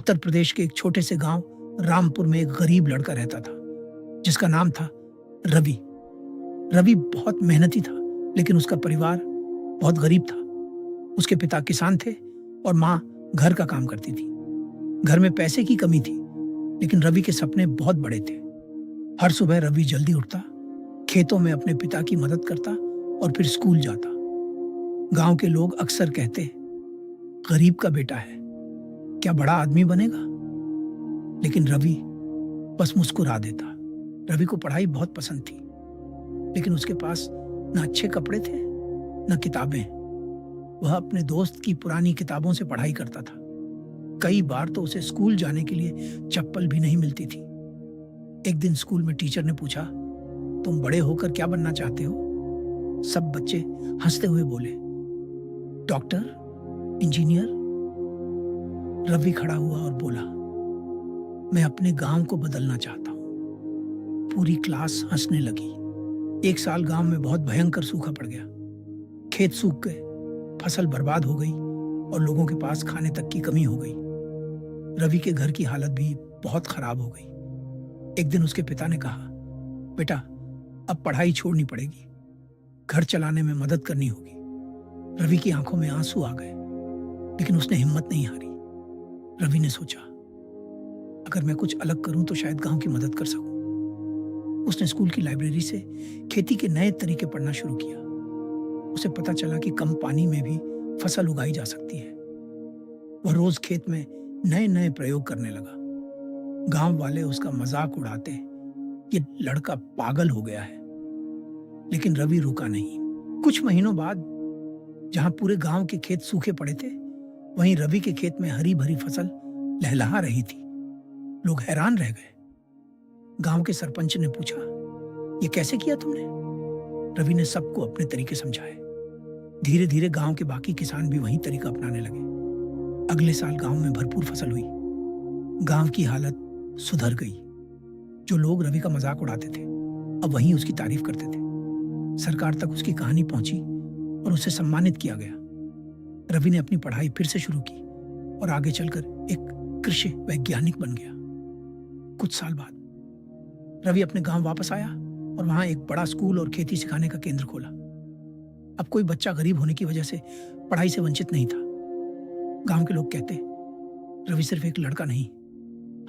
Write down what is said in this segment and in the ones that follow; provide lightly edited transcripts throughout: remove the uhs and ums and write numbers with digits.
उत्तर प्रदेश के एक छोटे से गांव रामपुर में एक गरीब लड़का रहता था जिसका नाम था रवि। रवि बहुत मेहनती था, लेकिन उसका परिवार बहुत गरीब था। उसके पिता किसान थे और माँ घर का काम करती थी। घर में पैसे की कमी थी, लेकिन रवि के सपने बहुत बड़े थे। हर सुबह रवि जल्दी उठता, खेतों में अपने पिता की मदद करता और फिर स्कूल जाता। गांव के लोग अक्सर कहते, गरीब का बेटा है, क्या बड़ा आदमी बनेगा? लेकिन रवि बस मुस्कुरा देता। रवि को पढ़ाई बहुत पसंद थी, लेकिन उसके पास न अच्छे कपड़े थे न किताबें। वह अपने दोस्त की पुरानी किताबों से पढ़ाई करता था। कई बार तो उसे स्कूल जाने के लिए चप्पल भी नहीं मिलती थी। एक दिन स्कूल में टीचर ने पूछा, तुम बड़े होकर क्या बनना चाहते हो? सब बच्चे हंसते हुए बोले, डॉक्टर, इंजीनियर। रवि खड़ा हुआ और बोला, मैं अपने गांव को बदलना चाहता हूं। पूरी क्लास हंसने लगी। एक साल गांव में बहुत भयंकर सूखा पड़ गया। खेत सूख गए, फसल बर्बाद हो गई और लोगों के पास खाने तक की कमी हो गई। रवि के घर की हालत भी बहुत खराब हो गई। एक दिन उसके पिता ने कहा, बेटा, अब पढ़ाई छोड़नी पड़ेगी, घर चलाने में मदद करनी होगी। रवि की आंखों में आंसू आ गए, लेकिन उसने हिम्मत नहीं हारी। रवि ने सोचा, अगर मैं कुछ अलग करूं तो शायद गांव की मदद कर सकूं। उसने स्कूल की लाइब्रेरी से खेती के नए तरीके पढ़ना शुरू किया। उसे पता चला कि कम पानी में भी फसल उगाई जा सकती है। वह रोज खेत में नए नए प्रयोग करने लगा। गांव वाले उसका मजाक उड़ाते, ये लड़का पागल हो गया है। लेकिन रवि रुका नहीं। कुछ महीनों बाद जहां पूरे गांव के खेत सूखे पड़े थे, वहीं रवि के खेत में हरी भरी फसल लहलहा रही थी। लोग हैरान रह गए। गांव के सरपंच ने पूछा, ये कैसे किया तुमने? रवि ने सबको अपने तरीके समझाए। धीरे धीरे गांव के बाकी किसान भी वही तरीका अपनाने लगे। अगले साल गांव में भरपूर फसल हुई। गांव की हालत सुधर गई। जो लोग रवि का मजाक उड़ाते थे, अब वहीं उसकी तारीफ करते थे। सरकार तक उसकी कहानी पहुंची और उसे सम्मानित किया गया। रवि ने अपनी पढ़ाई फिर से शुरू की और आगे चलकर एक कृषि वैज्ञानिक बन गया। कुछ साल बाद रवि अपने गांव वापस आया और वहां एक बड़ा स्कूल और खेती सिखाने का केंद्र खोला। अब कोई बच्चा गरीब होने की वजह से पढ़ाई से वंचित नहीं था। गांव के लोग कहते, रवि सिर्फ एक लड़का नहीं,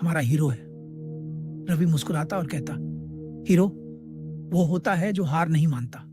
हमारा हीरो है। रवि मुस्कुराता और कहता, हीरो वो होता है जो हार नहीं मानता।